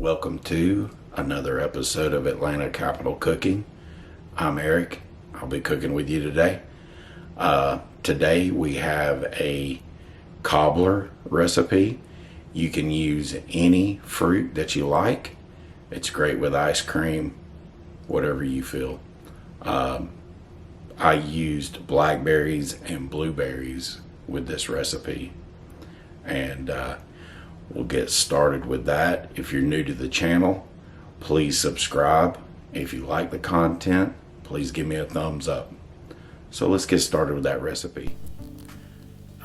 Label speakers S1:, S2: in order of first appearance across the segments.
S1: Welcome to another episode of Atlanta Capital Cooking. I'm Eric. I'll be cooking with you today. Today we have a cobbler recipe. You can use any fruit that you like. It's great with ice cream, whatever you feel. I used blackberries and blueberries with this recipe, and we'll get started with that. If you're new to the channel, please subscribe. If you like the content, please give me a thumbs up. So let's get started with that recipe.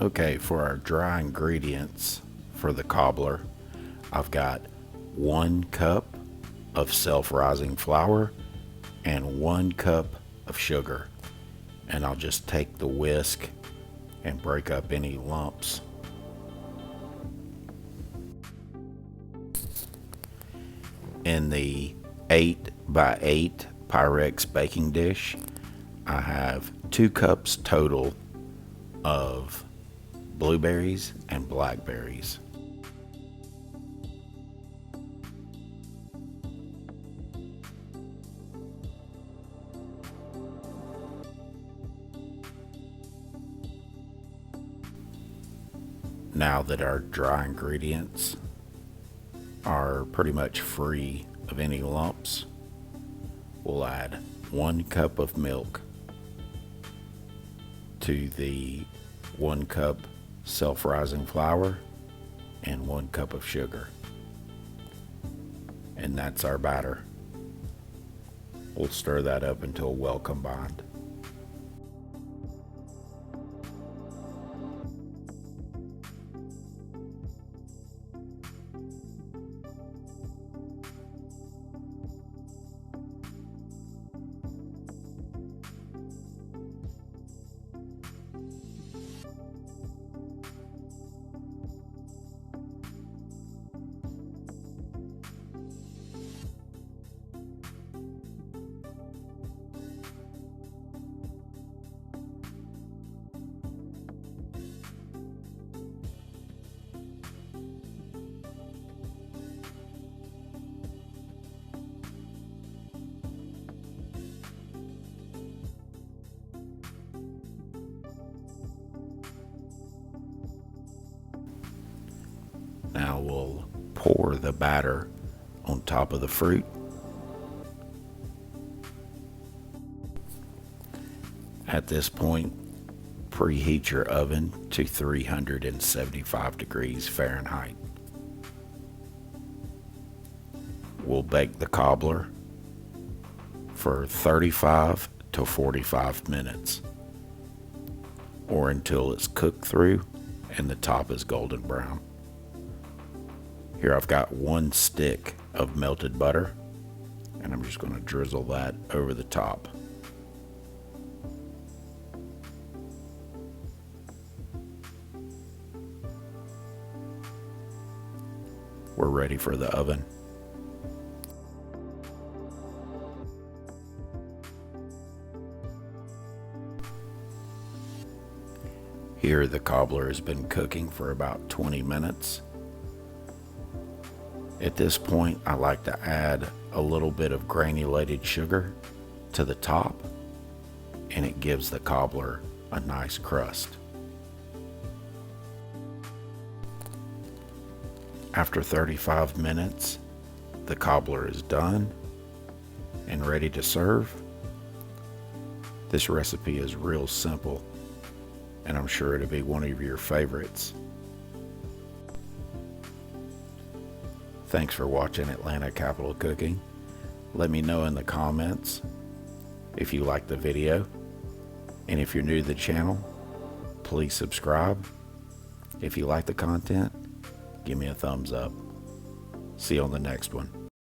S1: Okay, for our dry ingredients for the cobbler, I've got 1 cup of self-rising flour and 1 cup of sugar. And I'll just take the whisk and break up any lumps. In the 8x8 Pyrex baking dish, I have 2 cups total of blueberries and blackberries. Now that our dry ingredients are pretty much free of any lumps, we'll add 1 cup of milk to the 1 cup self-rising flour and 1 cup of sugar. And that's our batter. We'll stir that up until well combined. Now we'll pour the batter on top of the fruit. At this point, preheat your oven to 375 degrees Fahrenheit. We'll bake the cobbler for 35 to 45 minutes, or until it's cooked through and the top is golden brown. Here I've got 1 stick of melted butter, and I'm just going to drizzle that over the top. We're ready for the oven. Here the cobbler has been cooking for about 20 minutes. At this point, I like to add a little bit of granulated sugar to the top, and it gives the cobbler a nice crust. After 35 minutes, the cobbler is done and ready to serve. This recipe is real simple, and I'm sure it'll be one of your favorites. Thanks for watching Atlanta Capital Cooking. Let me know in the comments if you liked the video. And if you're new to the channel, please subscribe. If you like the content, give me a thumbs up. See you on the next one.